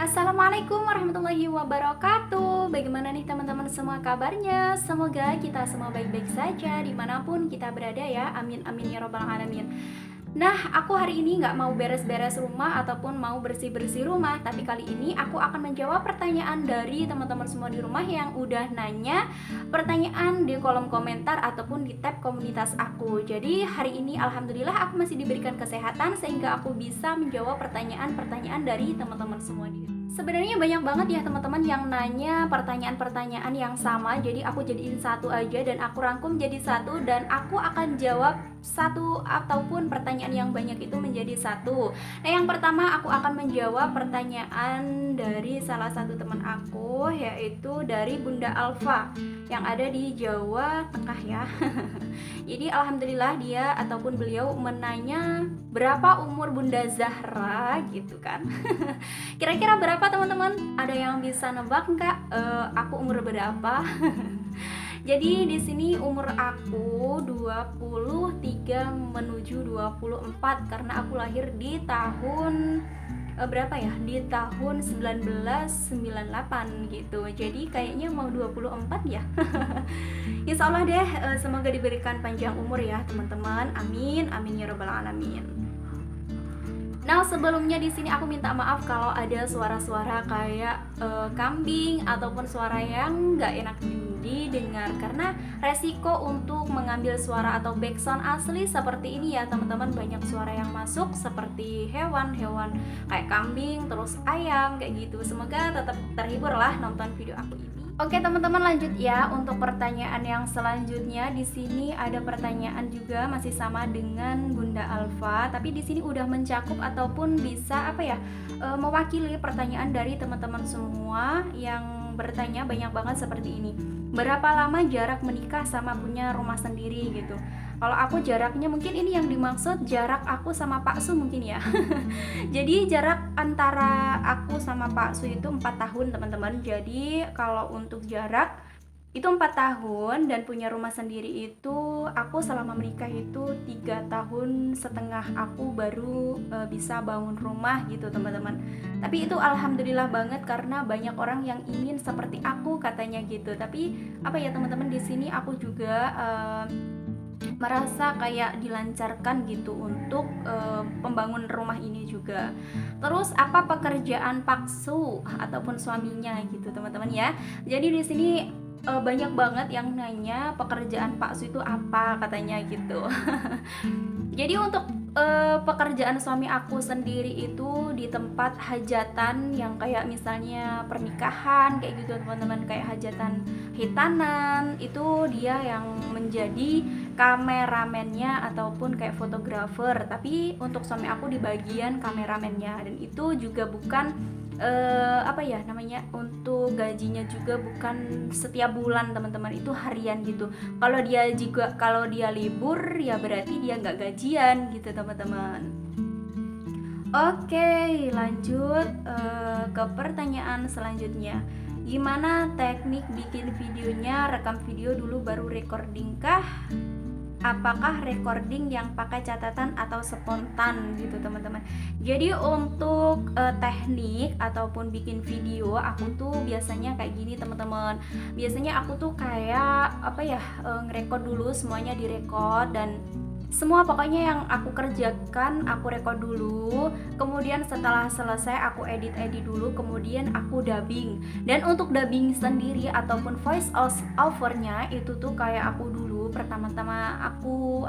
Assalamualaikum warahmatullahi wabarakatuh. Bagaimana nih teman-teman semua kabarnya? Semoga kita semua baik-baik saja dimanapun kita berada ya. Amin amin ya robbal alamin. Nah, aku hari ini nggak mau beres-beres rumah ataupun mau bersih-bersih rumah, tapi kali ini aku akan menjawab pertanyaan dari teman-teman semua di rumah yang udah nanya pertanyaan di kolom komentar ataupun di tab komunitas aku. Jadi hari ini alhamdulillah aku masih diberikan kesehatan sehingga aku bisa menjawab pertanyaan-pertanyaan dari teman-teman semua di Sebenarnya banyak banget ya teman-teman yang nanya pertanyaan-pertanyaan yang sama. Jadi aku jadiin satu aja dan aku rangkum jadi satu dan aku akan jawab satu ataupun pertanyaan yang banyak itu menjadi satu. Nah, yang pertama aku akan menjawab pertanyaan dari salah satu teman aku, yaitu dari Bunda Alfa yang ada di Jawa Tengah ya. Jadi alhamdulillah dia ataupun beliau menanya berapa umur Bunda Zahra gitu kan. Kira-kira berapa teman-teman? Ada yang bisa nebak nggak? Aku umur berapa? Jadi di sini umur aku 23 menuju 24 karena aku lahir di tahun berapa ya? Di tahun 1998 gitu. Jadi kayaknya mau 24 ya. Insya Allah deh, semoga diberikan panjang umur ya teman-teman. Amin, amin ya robbal alamin. Nah, sebelumnya di sini aku minta maaf kalau ada suara-suara kayak kambing ataupun suara yang nggak enak didengar karena resiko untuk mengambil suara atau backsound asli seperti ini ya teman-teman, banyak suara yang masuk seperti hewan-hewan kayak kambing, terus ayam kayak gitu. Semoga tetap terhibur lah nonton video aku ini. Oke teman-teman, lanjut ya untuk pertanyaan yang selanjutnya. Di sini ada pertanyaan juga masih sama dengan Bunda Alfa, tapi di sini udah mencakup ataupun bisa mewakili pertanyaan dari teman-teman semua yang bertanya banyak banget seperti ini. Berapa lama jarak menikah sama punya rumah sendiri gitu? Kalau aku jaraknya mungkin ini yang dimaksud jarak aku sama Pak Su mungkin ya. Jadi jarak antara aku sama Pak Su itu 4 tahun teman-teman. Jadi kalau untuk jarak itu 4 tahun dan punya rumah sendiri itu aku selama menikah itu 3 tahun setengah aku baru bisa bangun rumah gitu teman-teman. Tapi itu alhamdulillah banget karena banyak orang yang ingin seperti aku katanya gitu. Tapi teman-teman, di sini aku juga merasa kayak dilancarkan gitu untuk pembangun rumah ini juga. Terus apa pekerjaan Pak Su ataupun suaminya gitu teman-teman ya. Jadi di sini banyak banget yang nanya pekerjaan Pak Su itu apa katanya gitu. Jadi untuk pekerjaan suami aku sendiri itu di tempat hajatan yang kayak misalnya pernikahan kayak gitu teman-teman, kayak hajatan hitanan itu dia yang menjadi kameramennya ataupun kayak fotografer. Tapi untuk suami aku di bagian kameramennya, dan itu juga bukan untuk gajinya juga bukan setiap bulan teman-teman, itu harian gitu. Kalau dia libur ya berarti dia nggak gajian gitu teman-teman. Oke, lanjut ke pertanyaan selanjutnya. Gimana teknik bikin videonya? Rekam video dulu baru recording kah? Apakah recording yang pakai catatan atau spontan gitu teman-teman. Jadi untuk teknik ataupun bikin video aku tuh biasanya kayak gini teman-teman. Biasanya aku tuh kayak ngerekord dulu, semuanya direkod dan semua pokoknya yang aku kerjakan aku rekod dulu, kemudian setelah selesai aku edit dulu, kemudian aku dubbing. Dan untuk dubbing sendiri ataupun voice overnya itu tuh kayak aku dulu pertama aku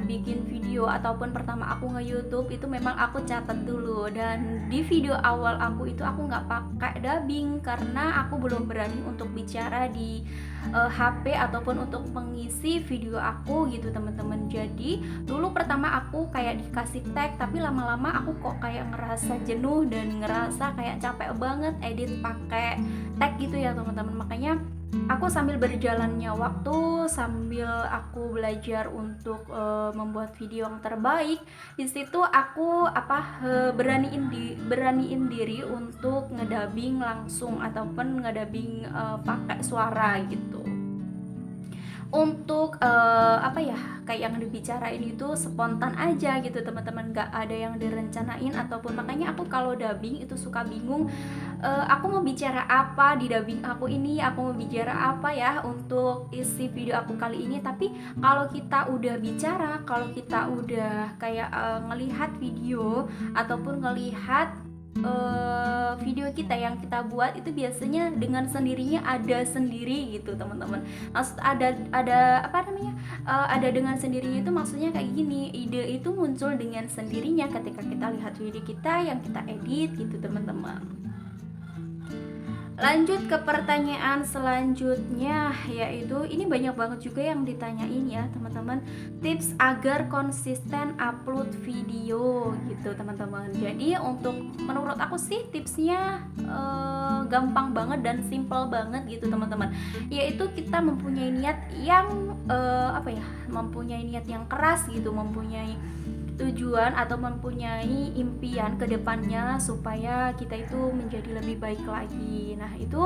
bikin video ataupun pertama aku nge-YouTube itu memang aku catat dulu. Dan di video awal aku itu aku nggak pakai dubbing karena aku belum berani untuk bicara di HP ataupun untuk mengisi video aku gitu teman-teman. Jadi dulu pertama aku kayak dikasih tag, tapi lama-lama aku kok kayak ngerasa jenuh dan ngerasa kayak capek banget edit pakai tag gitu ya teman-teman. Makanya aku sambil berjalannya waktu, sambil aku belajar untuk membuat video yang terbaik, di situ aku beraniin diri untuk ngedabing langsung ataupun ngedabing pakai suara gitu. untuk apa ya, kayak yang dibicarain itu spontan aja gitu teman-teman, nggak ada yang direncanain ataupun, makanya aku kalau dubbing itu suka bingung, aku mau bicara apa di dubbing aku ini, aku mau bicara apa ya untuk isi video aku kali ini. Tapi kalau kita udah bicara, kalau kita udah kayak ngelihat video ataupun ngelihat video kita yang kita buat itu biasanya dengan sendirinya ada sendiri gitu teman-teman. Maksud ada apa namanya, ada dengan sendirinya itu maksudnya kayak gini, ide itu muncul dengan sendirinya ketika kita lihat video kita yang kita edit gitu teman-teman. Lanjut ke pertanyaan selanjutnya, yaitu ini banyak banget juga yang ditanyain ya teman-teman, tips agar konsisten upload video gitu teman-teman. Jadi untuk menurut aku sih tipsnya gampang banget dan simple banget gitu teman-teman, yaitu kita mempunyai niat yang apa ya, mempunyai niat yang keras gitu, mempunyai tujuan atau mempunyai impian ke depannya supaya kita itu menjadi lebih baik lagi. Nah, itu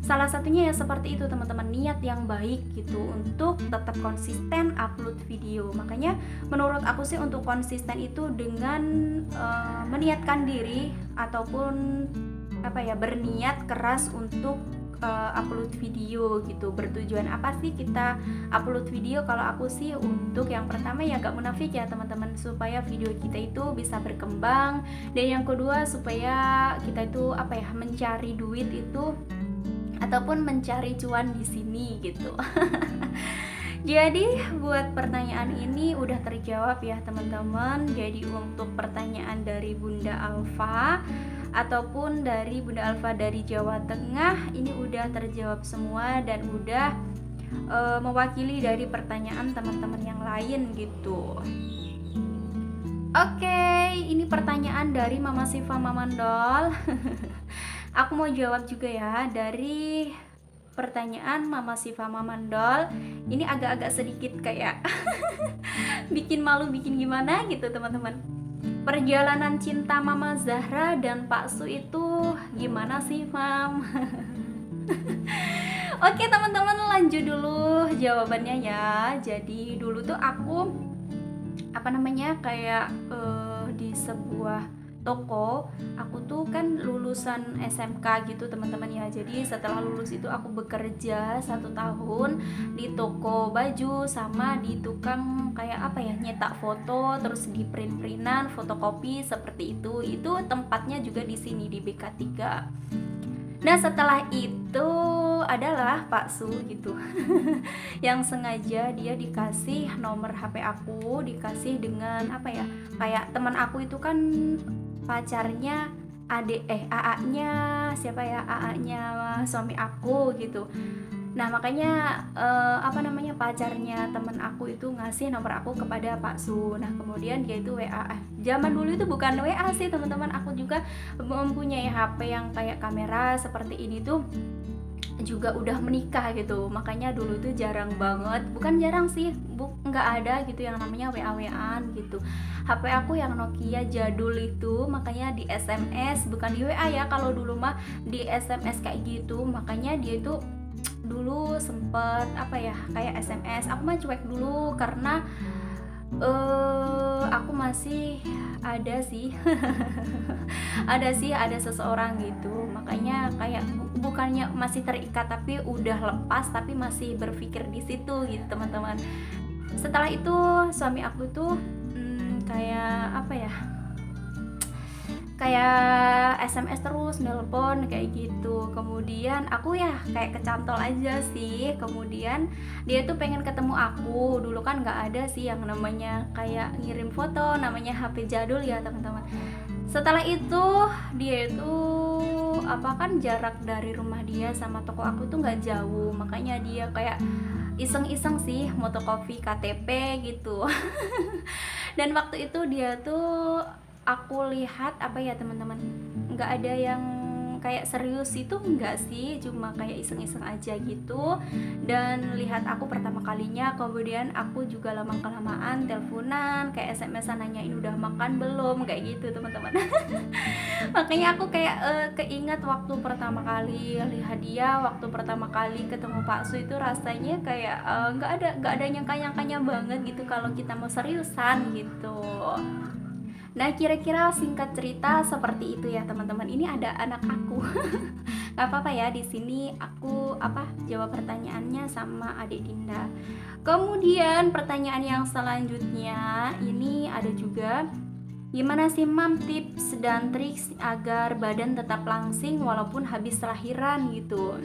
salah satunya ya seperti itu teman-teman, niat yang baik gitu untuk tetap konsisten upload video. Makanya menurut aku sih untuk konsisten itu dengan meniatkan diri ataupun apa ya, berniat keras untuk upload video gitu. Bertujuan apa sih kita upload video? Kalau aku sih untuk yang pertama ya gak munafik ya teman-teman, supaya video kita itu bisa berkembang, dan yang kedua supaya kita itu apa ya, mencari duit itu ataupun mencari cuan di sini gitu. Jadi buat pertanyaan ini udah terjawab ya teman-teman. Jadi untuk pertanyaan dari Bunda Alfa ataupun dari Bunda Alfa dari Jawa Tengah ini udah terjawab semua dan udah mewakili dari pertanyaan teman-teman yang lain gitu. Oke, ini pertanyaan dari Mama Siva Mamandol. Aku mau jawab juga ya dari pertanyaan Mama Siva Mamandol. Ini agak-agak sedikit kayak bikin malu, bikin gimana gitu teman-teman. Perjalanan cinta Mama Zahra dan Pak Su itu gimana sih, Mam? Oke teman-teman, lanjut dulu jawabannya ya. Jadi dulu tuh aku apa namanya, kayak di sebuah toko. Aku tuh kan lulusan SMK gitu teman-teman ya. Jadi setelah lulus itu aku bekerja 1 tahun di toko baju sama di tukang kayak apa ya, nyetak foto, terus di print-printan, fotokopi seperti itu. Itu tempatnya juga di sini di BK3. Nah setelah itu adalah Pak Su gitu yang sengaja dia dikasih nomor HP aku, dikasih dengan apa ya, kayak teman aku itu kan pacarnya AA-nya siapa ya, AA-nya suami aku gitu. Nah makanya apa namanya, pacarnya temen aku itu ngasih nomor aku kepada Pak Su. Nah kemudian dia itu WA. Zaman dulu itu bukan WA sih teman-teman, aku juga mempunyai HP yang kayak kamera seperti ini tuh juga udah menikah gitu. Makanya dulu tuh jarang banget, bukan jarang sih, nggak ada gitu yang namanya WA-WAan gitu. HP aku yang Nokia jadul itu, makanya di SMS bukan di WA ya, kalau dulu mah di SMS kayak gitu. Makanya dia itu dulu sempet apa ya, kayak SMS. Aku mah cuek dulu karena aku masih ada sih ada seseorang gitu. Makanya kayak bukannya masih terikat tapi udah lepas, tapi masih berpikir di situ gitu teman-teman. Setelah itu suami aku tuh kayak apa ya, kayak SMS terus, nelpon kayak gitu. Kemudian aku ya kayak kecantol aja sih. Kemudian dia tuh pengen ketemu aku. Dulu kan nggak ada sih yang namanya kayak ngirim foto, namanya HP jadul ya teman-teman. Setelah itu dia itu apa, kan jarak dari rumah dia sama toko aku tuh nggak jauh. Makanya dia kayak iseng-iseng sih fotokopi KTP gitu. Dan waktu itu dia tuh aku lihat apa ya teman-teman, nggak ada yang kayak serius itu enggak sih, cuma kayak iseng-iseng aja gitu. Dan lihat aku pertama kalinya, kemudian aku juga lama-kelamaan teleponan, kayak SMS-an nanyain udah makan belum, kayak gitu teman-teman. Makanya aku kayak keinget waktu pertama kali lihat dia, waktu pertama kali ketemu Pak Su itu rasanya kayak nggak ada nyangka-nyangkanya banget gitu kalau kita mau seriusan gitu. Nah, kira-kira singkat cerita seperti itu ya teman-teman. Ini ada anak aku. Gak apa-apa ya, di sini aku jawab pertanyaannya sama adik Dinda. Kemudian pertanyaan yang selanjutnya ini ada juga, gimana sih Mam tips dan triks agar badan tetap langsing walaupun habis lahiran gitu.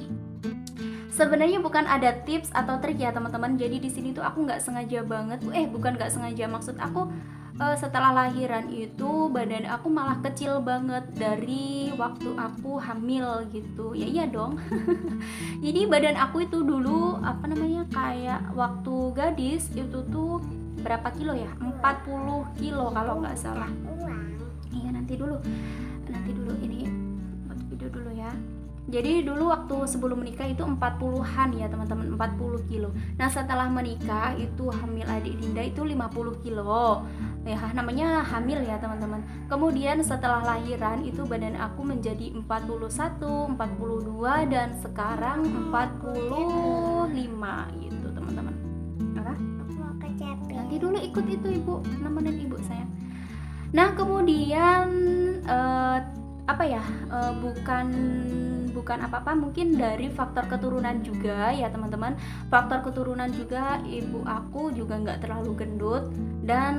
Sebenarnya bukan ada tips atau trik ya teman-teman. Jadi di sini tuh aku nggak sengaja banget, bukan nggak sengaja, maksud aku setelah lahiran itu badan aku malah kecil banget dari waktu aku hamil gitu. Ya iya dong. Jadi badan aku itu dulu kayak waktu gadis itu tuh berapa kilo ya? 40 kilo kalau nggak salah. Iya, nanti dulu ini buat video dulu ya. Jadi dulu waktu sebelum menikah itu 40-an ya teman-teman, 40 kilo. Nah setelah menikah itu hamil adik Dinda itu 50 kilo. Ya namanya hamil ya teman-teman. Kemudian setelah lahiran itu badan aku menjadi 41, 42 dan sekarang 45 gitu teman-teman. Nanti dulu ikut itu ibu, nemenin ibu sayang. Nah kemudian bukan apa-apa, mungkin dari faktor keturunan juga ya teman-teman. Faktor keturunan juga, ibu aku juga nggak terlalu gendut dan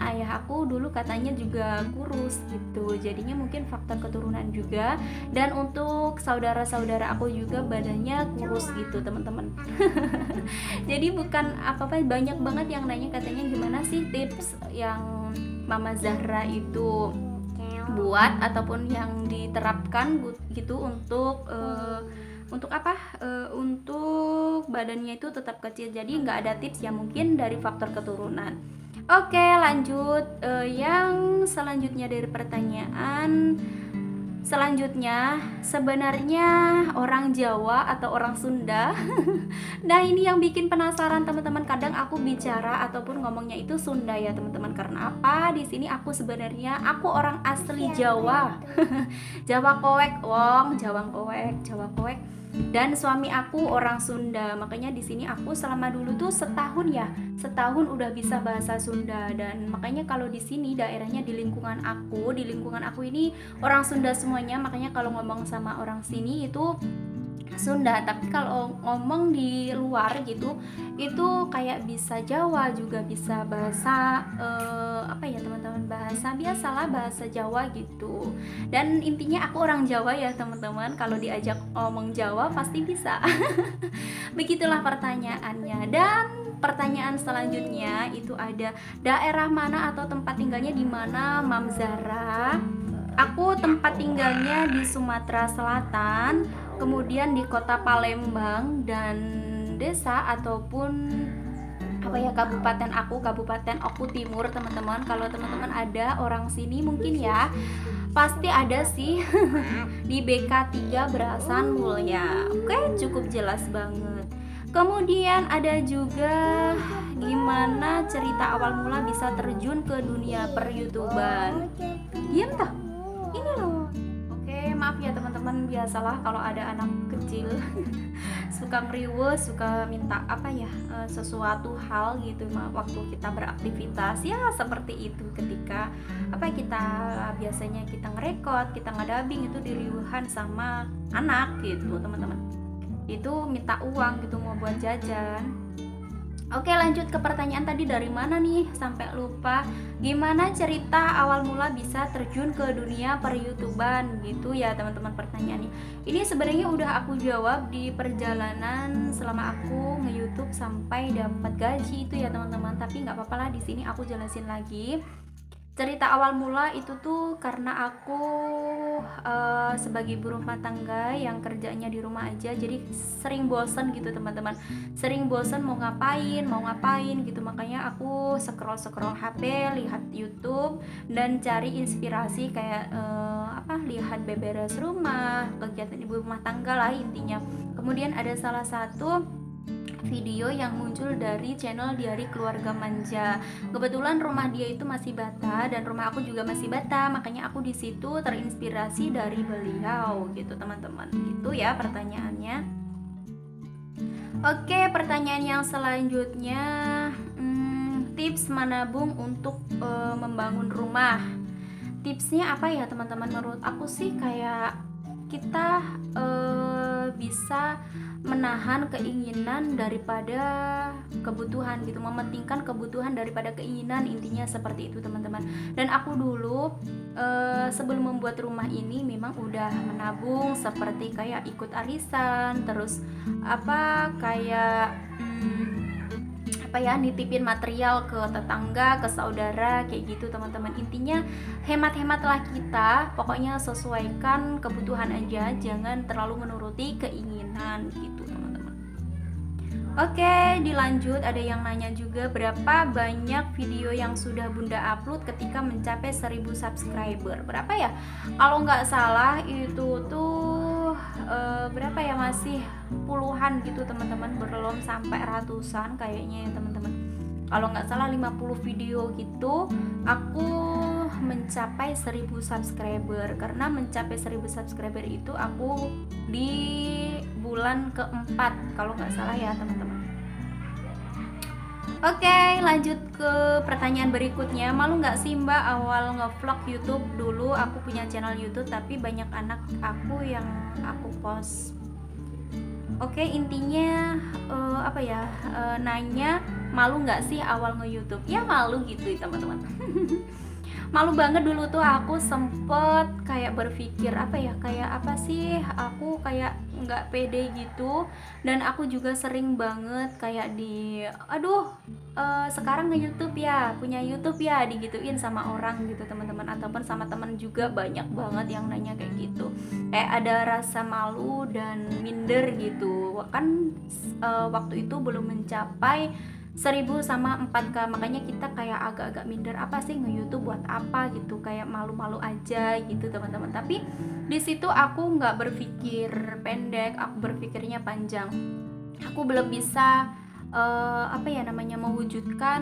ayah aku dulu katanya juga kurus gitu, jadinya mungkin faktor keturunan juga. Dan untuk saudara-saudara aku juga badannya kurus gitu teman-teman. Jadi bukan apa-apa, banyak banget yang nanya katanya gimana sih tips yang Mama Zahra itu buat ataupun yang diterapkan gitu untuk untuk badannya itu tetap kecil. Jadi nggak ada tips ya, mungkin dari faktor keturunan. Oke, lanjut yang selanjutnya dari pertanyaan selanjutnya, sebenarnya orang Jawa atau orang Sunda? Nah ini yang bikin penasaran teman-teman. Kadang aku bicara ataupun ngomongnya itu Sunda ya teman-teman. Karena apa? Di sini aku sebenarnya orang asli Jawa. Jawa Koek, wong, Jawa Koek. Dan suami aku orang Sunda. Makanya di sini aku selama dulu tuh setahun udah bisa bahasa Sunda. Dan makanya kalau di sini daerahnya di lingkungan aku ini orang Sunda semuanya. Makanya kalau ngomong sama orang sini itu Sunda, tapi kalau ngomong di luar gitu itu kayak bisa Jawa, juga bisa bahasa teman-teman, bahasa biasalah, bahasa Jawa gitu. Dan intinya aku orang Jawa ya teman-teman, kalau diajak ngomong Jawa pasti bisa. Begitulah pertanyaannya. Dan pertanyaan selanjutnya itu ada, daerah mana atau tempat tinggalnya di mana Mam Zahra? Aku tempat tinggalnya di Sumatera Selatan, kemudian di kota Palembang, dan desa ataupun Kabupaten Oku Timur teman-teman. Kalau teman-teman ada orang sini mungkin ya pasti ada sih. Di BK 3 Berasan Mulya. Oke, cukup jelas banget. Kemudian ada juga, gimana cerita awal mula bisa terjun ke dunia per-YouTuban? Diam toh? Ini loh. Oke, maaf ya teman-teman, biasalah kalau ada anak kecil suka ngeriwes, suka minta sesuatu hal gitu waktu kita beraktivitas ya seperti itu. Ketika kita biasanya kita ngerekod, kita ngadabing itu diriuhan sama anak gitu teman-teman. Itu minta uang gitu, mau buat jajan. Oke, lanjut ke pertanyaan tadi, dari mana nih sampai lupa. Gimana cerita awal mula bisa terjun ke dunia per-YouTuban gitu ya teman-teman pertanyaannya. Ini sebenarnya udah aku jawab di perjalanan selama aku nge-YouTube sampai dapat gaji itu ya teman-teman. Tapi nggak apa-apa lah, di sini aku jelasin lagi. Cerita awal mula itu tuh karena aku sebagai ibu rumah tangga yang kerjanya di rumah aja, jadi sering bosen gitu teman-teman, sering bosen mau ngapain gitu, makanya aku scroll scroll HP, lihat YouTube dan cari inspirasi kayak lihat beberes rumah, kegiatan ibu rumah tangga lah intinya. Kemudian ada salah satu video yang muncul dari channel Diari Keluarga Manja. Kebetulan rumah dia itu masih bata dan rumah aku juga masih bata, makanya aku di situ terinspirasi dari beliau gitu teman-teman. Gitu ya pertanyaannya. Oke, pertanyaan yang selanjutnya, tips menabung untuk membangun rumah. Tipsnya apa ya teman-teman? Menurut aku sih kayak kita bisa menahan keinginan daripada kebutuhan gitu, mementingkan kebutuhan daripada keinginan, intinya seperti itu teman-teman. Dan aku dulu sebelum membuat rumah ini memang udah menabung, seperti kayak ikut arisan, terus nitipin material ke tetangga, ke saudara, kayak gitu teman-teman. Intinya hemat-hematlah kita, pokoknya sesuaikan kebutuhan aja, jangan terlalu menuruti keinginan gitu teman-teman. Oke, dilanjut. Ada yang nanya juga, berapa banyak video yang sudah Bunda upload ketika mencapai 1000 subscriber? Berapa ya? Kalau nggak salah itu tuh berapa ya, masih puluhan gitu teman-teman, belum sampai ratusan kayaknya ya teman-teman. Kalau nggak salah 50 video gitu aku mencapai 1000 subscriber. Karena mencapai 1000 subscriber itu aku di bulan keempat kalau nggak salah ya teman-teman. Oke, lanjut ke pertanyaan berikutnya. Malu nggak sih Mbak awal ngevlog YouTube? Dulu aku punya channel YouTube tapi banyak anak aku yang aku post. Oke, intinya nanya malu nggak sih awal nge-YouTube? Ya malu gitu teman-teman. Malu banget dulu tuh, aku sempet kayak berpikir aku kayak nggak pede gitu. Dan aku juga sering banget kayak sekarang nge-YouTube ya, punya YouTube ya, digituin sama orang gitu teman-teman, ataupun sama teman juga banyak banget yang nanya kayak gitu. Kayak ada rasa malu dan minder gitu kan. Waktu itu belum mencapai 1000 sama 4K, makanya kita kayak agak-agak minder, apa sih nge-YouTube buat apa gitu, kayak malu-malu aja gitu teman-teman. Tapi di situ aku nggak berpikir pendek, aku berpikirnya panjang. Aku belum bisa mewujudkan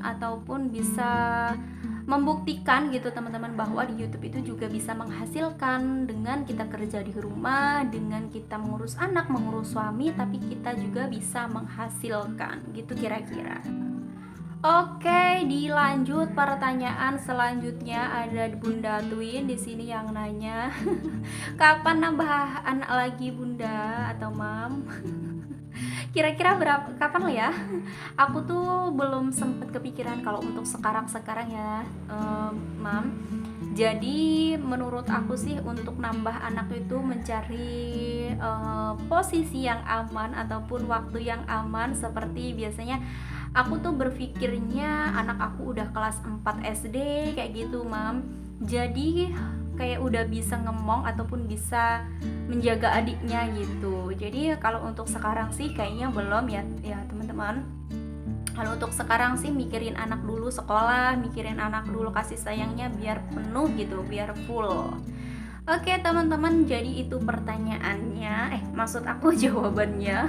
ataupun bisa membuktikan gitu teman-teman, bahwa di YouTube itu juga bisa menghasilkan dengan kita kerja di rumah, dengan kita mengurus anak, mengurus suami, tapi kita juga bisa menghasilkan gitu kira-kira. Oke, dilanjut pertanyaan selanjutnya. Ada Bunda Twin di sini yang nanya, kapan nambah anak lagi Bunda atau Mam? Kira-kira kapan lo ya? Aku tuh belum sempet kepikiran kalau untuk sekarang ya, Mam. Jadi menurut aku sih untuk nambah anak itu mencari posisi yang aman ataupun waktu yang aman. Seperti biasanya aku tuh berpikirnya anak aku udah kelas 4 SD kayak gitu, Mam. Jadi kayak udah bisa ngemong ataupun bisa menjaga adiknya gitu. Jadi kalau untuk sekarang sih kayaknya belum ya teman-teman. Kalau untuk sekarang sih mikirin anak dulu sekolah, mikirin anak dulu kasih sayangnya biar penuh gitu, biar full. Oke teman-teman, jadi itu pertanyaannya, maksud aku jawabannya.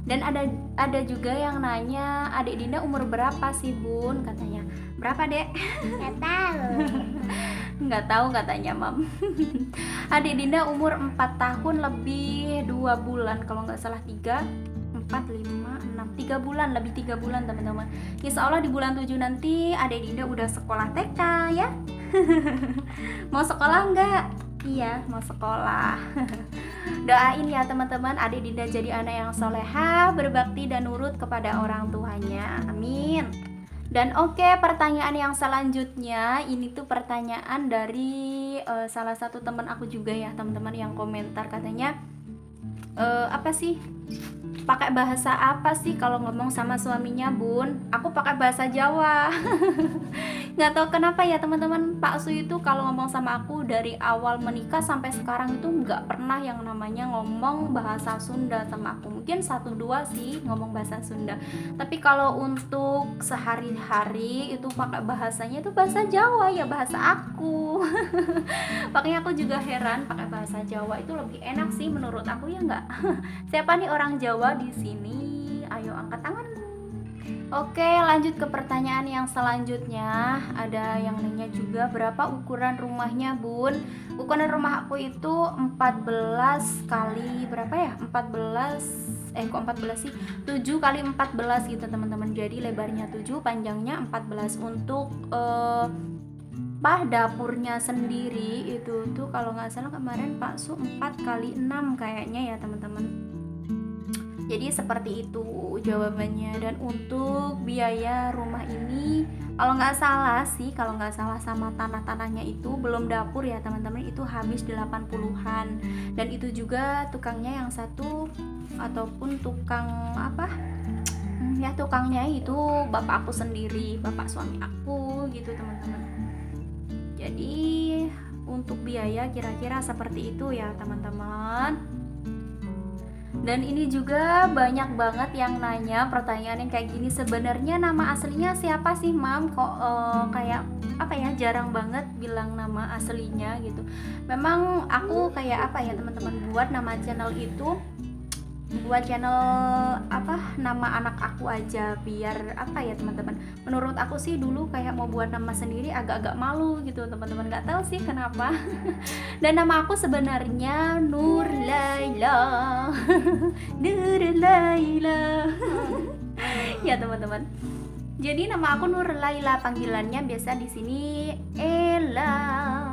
Dan ada juga yang nanya, adik Dinda umur berapa sih Bun? Katanya. Berapa Dek? Nggak tahu. Nggak tahu katanya Mam. Adik Dinda umur 4 tahun lebih 2 bulan, kalau nggak salah 3 bulan, lebih 3 bulan teman-teman. Insya Allah di bulan 7 nanti adik Dinda udah sekolah TK ya. Mau sekolah nggak? Iya, mau sekolah. Doain ya teman-teman, adik Dinda jadi anak yang soleha, berbakti dan nurut kepada orang tuanya. Amin. Dan oke, pertanyaan yang selanjutnya ini tuh pertanyaan dari salah satu teman aku juga ya teman-teman, yang komentar katanya apa sih pakai bahasa apa sih kalau ngomong sama suaminya, Bun? Aku pakai bahasa Jawa. Nggak tahu kenapa ya teman-teman, Pak Su itu kalau ngomong sama aku dari awal menikah sampai sekarang itu nggak pernah yang namanya ngomong bahasa Sunda sama aku. Mungkin 1-2 sih ngomong bahasa Sunda, tapi kalau untuk sehari-hari itu pakai bahasanya itu bahasa Jawa ya, bahasa aku. Makanya aku juga heran, pakai bahasa Jawa itu lebih enak sih menurut aku, ya nggak? Siapa nih orang Jawa di sini? Ayo angkat tanganmu. Oke, lanjut ke pertanyaan yang selanjutnya. Ada yang nanya juga, berapa ukuran rumahnya, Bun? Ukuran rumah aku itu 14 kali berapa ya? 14 kok 14 sih? 7 kali 14 gitu teman-teman. Jadi lebarnya 7, panjangnya 14. Untuk dapurnya sendiri itu tuh kalau nggak salah kemarin Pak Su 4 kali 6 kayaknya ya teman-teman. Jadi seperti itu jawabannya. Dan untuk biaya rumah ini kalau nggak salah sama tanahnya itu belum dapur ya teman-teman, itu habis 80-an. Dan itu juga tukangnya yang satu ataupun tukang apa ya, tukangnya itu bapak aku sendiri, bapak suami aku gitu teman-teman. Jadi untuk biaya kira-kira seperti itu ya teman-teman. Dan ini juga banyak banget yang nanya pertanyaan yang kayak gini, sebenarnya nama aslinya siapa sih, Mam? Kok kayak apa ya, jarang banget bilang nama aslinya gitu. Memang aku kayak apa ya teman-teman, buat nama channel itu, buat channel nama anak aku aja, biar apa ya teman-teman, menurut aku sih dulu kayak mau buat nama sendiri agak-agak malu gitu teman-teman, nggak tahu sih kenapa. Dan nama aku sebenarnya Nur Laila. Nur Laila. Ya teman-teman, jadi nama aku Nur Laila, panggilannya biasa di sini Ella.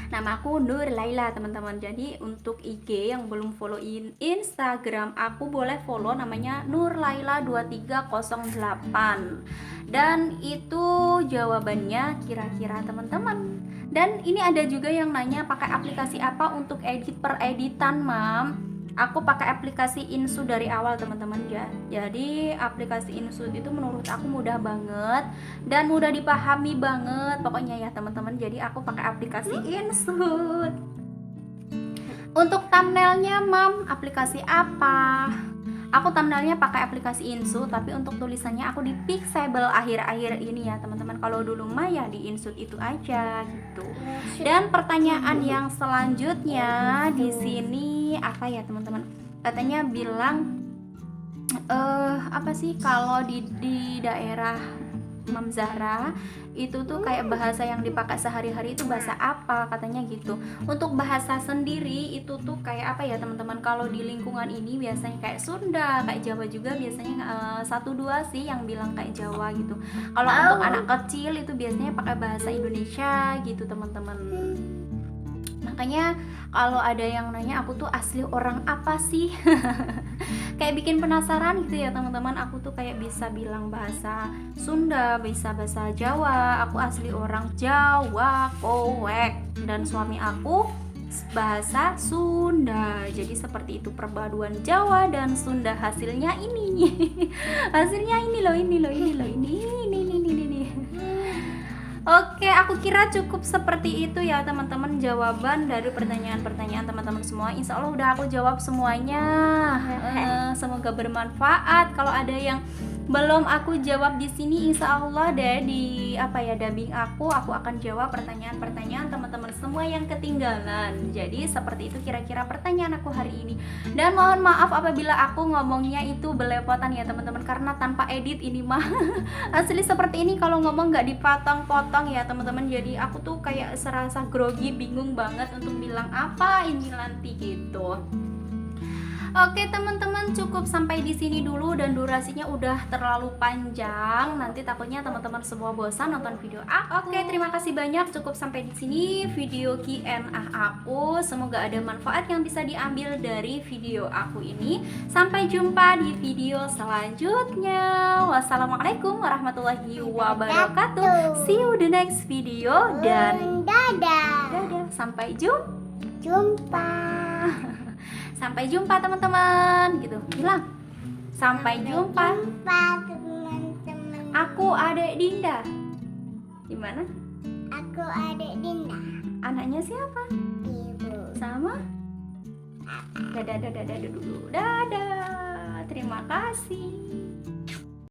Nama aku Nur Laila teman-teman. Jadi untuk IG yang belum followin Instagram aku, boleh follow, namanya Nur Laila 2308. Dan itu jawabannya kira-kira teman-teman. Dan ini ada juga yang nanya pakai aplikasi apa untuk edit per editan, Mam. Aku pakai aplikasi InShoot dari awal teman-teman ya. Jadi aplikasi InShoot itu menurut aku mudah banget dan mudah dipahami banget pokoknya ya teman-teman. Jadi aku pakai aplikasi InShoot. Untuk thumbnailnya, Mam, aplikasi apa? Aku thumbnailnya pakai aplikasi InShoot, tapi untuk tulisannya aku di Pixable akhir-akhir ini ya teman-teman. Kalau dulu mah ya di InShoot itu aja gitu. Dan pertanyaan yang selanjutnya di sini apa ya teman-teman? Katanya bilang apa sih kalau di daerah Mam Zahra itu tuh kayak bahasa yang dipakai sehari-hari itu bahasa apa, katanya gitu. Untuk bahasa sendiri itu tuh kayak apa ya teman-teman, kalau di lingkungan ini biasanya kayak Sunda, kayak Jawa juga biasanya 1-2 sih yang bilang kayak Jawa gitu. Kalau untuk anak kecil itu biasanya pakai bahasa Indonesia gitu teman-teman. Makanya kalau ada yang nanya aku tuh asli orang apa sih, kayak bikin penasaran gitu ya teman-teman. Aku tuh kayak bisa bilang bahasa Sunda, bisa bahasa Jawa. Aku asli orang Jawa, Koek, dan suami aku bahasa Sunda. Jadi seperti itu perpaduan Jawa dan Sunda, hasilnya ini. Hasilnya ini loh. Oke, aku kira cukup seperti itu ya teman-teman jawaban dari pertanyaan-pertanyaan teman-teman semua. Insya Allah udah aku jawab semuanya. Semoga bermanfaat. Kalau ada yang belum aku jawab di sini, insya Allah deh di dubbing aku akan jawab pertanyaan-pertanyaan teman-teman semua yang ketinggalan. Jadi seperti itu kira-kira pertanyaan aku hari ini. Dan mohon maaf apabila aku ngomongnya itu belepotan ya teman-teman, karena tanpa edit ini mah. Asli seperti ini, kalau ngomong nggak dipotong-potong ya teman-teman. Jadi aku tuh kayak serasa grogi, bingung banget untuk bilang apa ini nanti gitu. Oke teman-teman, cukup sampai di sini dulu dan durasinya udah terlalu panjang. Nanti takutnya teman-teman semua bosan nonton video aku. Oke, terima kasih banyak. Cukup sampai di sini video Q&A aku. Semoga ada manfaat yang bisa diambil dari video aku ini. Sampai jumpa di video selanjutnya. Wassalamualaikum warahmatullahi wabarakatuh. See you the next video dan dadah. sampai jumpa. Sampai jumpa teman-teman gitu. Bilang sampai jumpa. Teman-teman. Aku Adek Dinda. Gimana? Aku Adek Dinda. Anaknya siapa? Ibu. Sama? Dadah dulu. Dadah. Terima kasih.